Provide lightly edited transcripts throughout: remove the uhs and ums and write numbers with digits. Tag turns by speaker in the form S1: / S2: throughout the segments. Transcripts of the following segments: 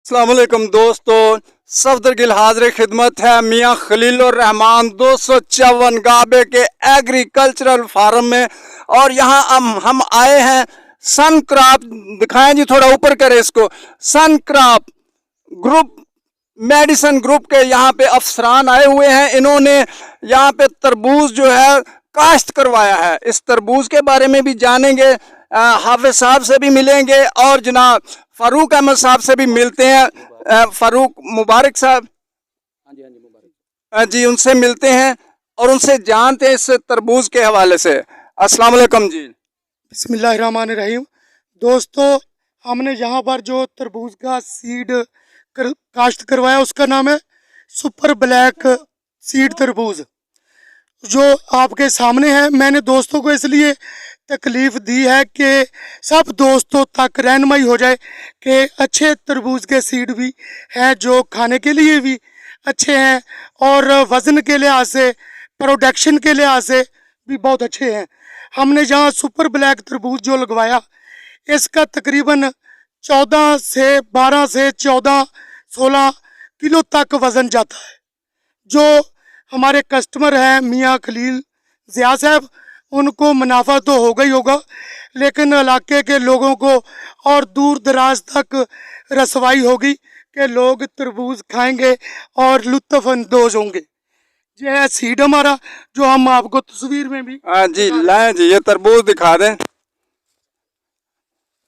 S1: अस्सलाम वालेकुम दोस्तों, सफदर गिल हाजिर खिदमत है मियाँ खलीलुर रहमान 254 गाबे के एग्रीकल्चरल फार्म में। और यहाँ हम आए हैं सन क्रॉप, दिखाएं जी थोड़ा ऊपर करें इसको। सन क्रॉप ग्रुप, मेडिसन ग्रुप के यहाँ पे अफसरान आए हुए हैं। इन्होंने यहाँ पे तरबूज जो है काश्त करवाया है। इस तरबूज के बारे में भी जानेंगे, हाफिज साहब से भी मिलेंगे और जनाब फारूक अहमद साहब से भी मिलते हैं। फारूक मुबारक साहब, जी उनसे मिलते हैं और उनसे जानते हैं इस तरबूज के हवाले से। अस्सलाम वालेकुम जी।
S2: बिस्मिल्लाहिर्रहमानिर्रहीम। दोस्तों, हमने यहाँ पर जो तरबूज का सीड काश्त करवाया उसका नाम है सुपर ब्लैक सीड तरबूज, जो आपके सामने है। मैंने दोस्तों को इसलिए तकलीफ दी है कि सब दोस्तों तक रहनुमाई हो जाए कि अच्छे तरबूज के सीड भी हैं जो खाने के लिए भी अच्छे हैं और वज़न के लिहाज से, प्रोडक्शन के लिहाज से भी बहुत अच्छे हैं। हमने यहाँ सुपर ब्लैक तरबूज जो लगवाया, इसका तकरीबन 14 से 12 से 14-16 किलो तक वज़न जाता है। जो हमारे कस्टमर हैं मियाँ खलील ज़िया साहब, उनको मुनाफा तो होगा ही होगा, लेकिन इलाके के लोगों को और दूर दराज तक रसवाई होगी कि लोग तरबूज खाएंगे और लुत्फ़ अंदोज होंगे। ये है सीड हमारा, जो हम आपको तस्वीर में भी
S1: जी लाएं जी, ये तरबूज दिखा दें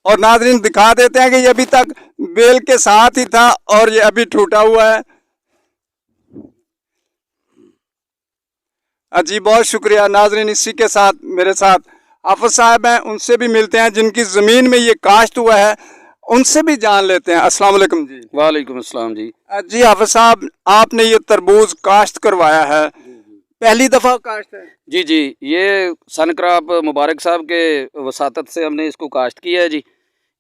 S1: और नाज़रीन दिखा देते हैं कि ये अभी तक बेल के साथ ही था और ये अभी टूटा हुआ है। जी बहुत शुक्रिया नाज़रीन। इसी के साथ मेरे साथ हाफिज साहब हैं, उनसे भी मिलते हैं जिनकी ज़मीन में ये काश्त हुआ है, उनसे भी जान लेते हैं। अस्सलाम वालेकुम जी।
S3: वालेकुम अस्सलाम जी।
S1: जी हाफिज साहब, आपने ये तरबूज काश्त करवाया है, पहली दफ़ा काश्त है?
S3: जी जी, ये सन क्रॉप मुबारक साहब के वसातत से हमने इसको काश्त किया है जी।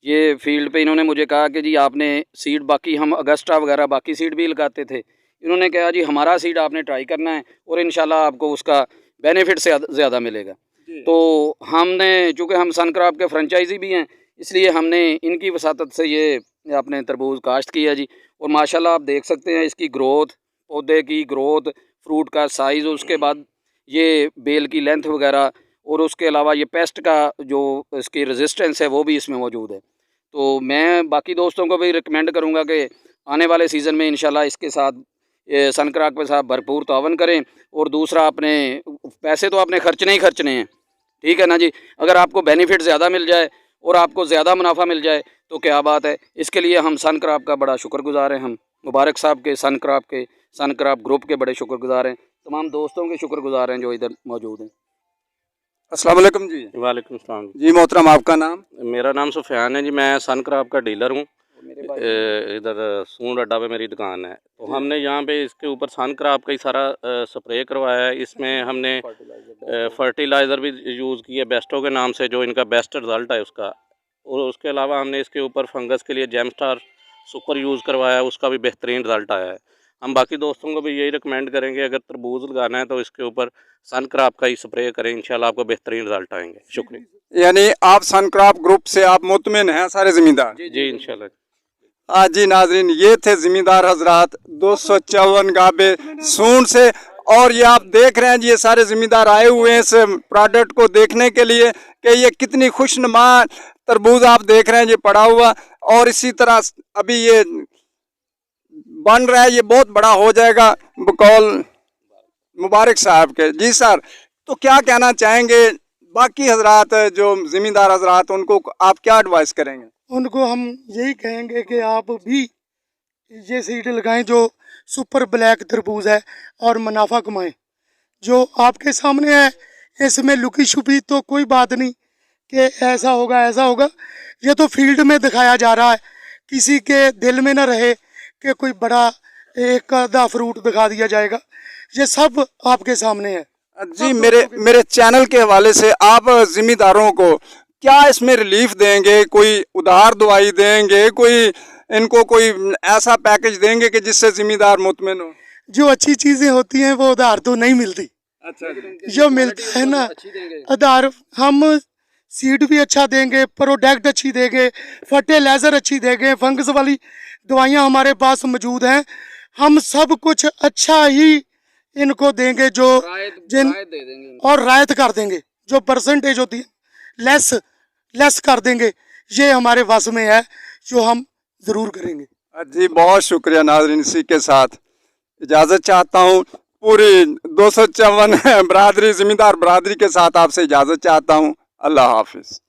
S3: ये फील्ड पे इन्होंने मुझे कहा कि जी आपने सीड, बाकी हम अगस्टा वगैरह बाकी सीड भी लगाते थे, इन्होंने कहा जी हमारा सीड आपने ट्राई करना है और इंशाल्लाह आपको उसका बेनिफिट से ज़्यादा मिलेगा। तो हमने, चूँकि हम सन क्रॉप के फ्रेंचाइजी भी हैं, इसलिए हमने इनकी वसातत से ये अपने तरबूज काश्त किया जी। और माशाल्लाह आप देख सकते हैं इसकी ग्रोथ, पौधे की ग्रोथ, फ्रूट का साइज़, उसके बाद ये बेल की लेंथ वगैरह, और उसके अलावा ये पेस्ट का जो इसकी रेजिस्टेंस है वो भी इसमें मौजूद है। तो मैं बाकी दोस्तों को भी रिकमेंड करूँगा कि आने वाले सीज़न में इंशाल्लाह इसके साथ सन क्रॉप के साथ भरपूर तावन करें। और दूसरा, अपने पैसे तो आपने खर्चने ही खर्चने हैं, ठीक है ना जी। अगर आपको बेनिफिट ज़्यादा मिल जाए और आपको ज़्यादा मुनाफा मिल जाए तो क्या बात है। इसके लिए हम सन क्रॉप का बड़ा शुक्रगुजार हैं, हम मुबारक साहब के, सन क्रॉप ग्रुप के बड़े शुक्रगुजार हैं, तमाम दोस्तों के शुक्रगुजार हैं जो इधर मौजूद हैं।
S1: अस्सलाम वालेकुम जी।
S4: वालेकुम सलाम
S1: जी मोहतरम, आपका नाम?
S4: मेरा नाम सुफियान है जी, मैं सन क्रॉप का डीलर हूँ। इधर सूंड अड्डा पे मेरी दुकान है। तो हमने यहाँ पे इसके ऊपर सन क्रॉप का ही सारा स्प्रे करवाया है। इसमें हमने फर्टिलाइज़र भी यूज़ किया बेस्टो के नाम से, जो इनका बेस्ट रिज़ल्ट है उसका। और उसके अलावा हमने इसके ऊपर फंगस के लिए जेमस्टार सुपर यूज़ करवाया, उसका भी बेहतरीन रिज़ल्ट आया है। हम बाकी दोस्तों को भी यही रिकमेंड करेंगे, अगर तरबूज लगाना है तो इसके ऊपर सन क्रॉप का ही स्प्रे करें, इंशाल्लाह आपको बेहतरीन रिज़ल्ट आएंगे। शुक्रिया।
S1: यानी आप सन क्रॉप ग्रुप से आप मुतमिन हैं सारे ज़मींदार?
S4: जी इंशाल्लाह।
S1: जी नाजरीन, ये थे ज़मींदार हजरात 254 गाबे सूंड से। और ये आप देख रहे हैं जी, ये सारे ज़मींदार आए हुए हैं इस प्रोडक्ट को देखने के लिए कि ये कितनी खुशनुमा तरबूज आप देख रहे हैं ये पड़ा हुआ। और इसी तरह अभी ये बन रहा है, ये बहुत बड़ा हो जाएगा बकौल मुबारक साहब के। जी सर, तो क्या कहना चाहेंगे बाकी हजरात जो ज़मींदार हजरात, उनको आप क्या एडवाइस करेंगे?
S2: उनको हम यही कहेंगे कि आप भी ये सीड लगाएं जो सुपर ब्लैक तरबूज है और मुनाफा कमाएं। जो आपके सामने है, इसमें लुकी छुपी तो कोई बात नहीं कि ऐसा होगा ऐसा होगा। ये तो फील्ड में दिखाया जा रहा है, किसी के दिल में ना रहे कि कोई बड़ा एक आधा फ्रूट दिखा दिया जाएगा। ये सब आपके सामने है
S1: जी। मेरे चैनल के हवाले से आप ज़िम्मेदारों को क्या इसमें रिलीफ देंगे? कोई उधार दवाई देंगे, कोई इनको कोई ऐसा पैकेज देंगे कि जिससे ज़िम्मेदार मुतमिन हो?
S2: जो अच्छी चीज़ें होती हैं वो उधार तो नहीं मिलती।
S1: अच्छा,
S2: जो मिलता है ना उधार, हम सीड भी अच्छा देंगे, प्रोडक्ट अच्छी देंगे, फर्टिलाइज़र अच्छी देंगे, फंगस वाली दवाइयाँ हमारे पास मौजूद हैं। हम सब कुछ अच्छा ही इनको देंगे, जो जिन
S3: दे देंगे
S2: और रायत कर देंगे, जो परसेंटेज होती है लेस कर देंगे। ये हमारे वश में है, जो हम ज़रूर करेंगे।
S1: जी बहुत शुक्रिया नाज़रीन, इसी के साथ इजाज़त चाहता हूँ। पूरी 254 बरादरी ज़मींदार बरादरी के साथ आपसे इजाज़त चाहता हूँ। अल्लाह हाफिज़।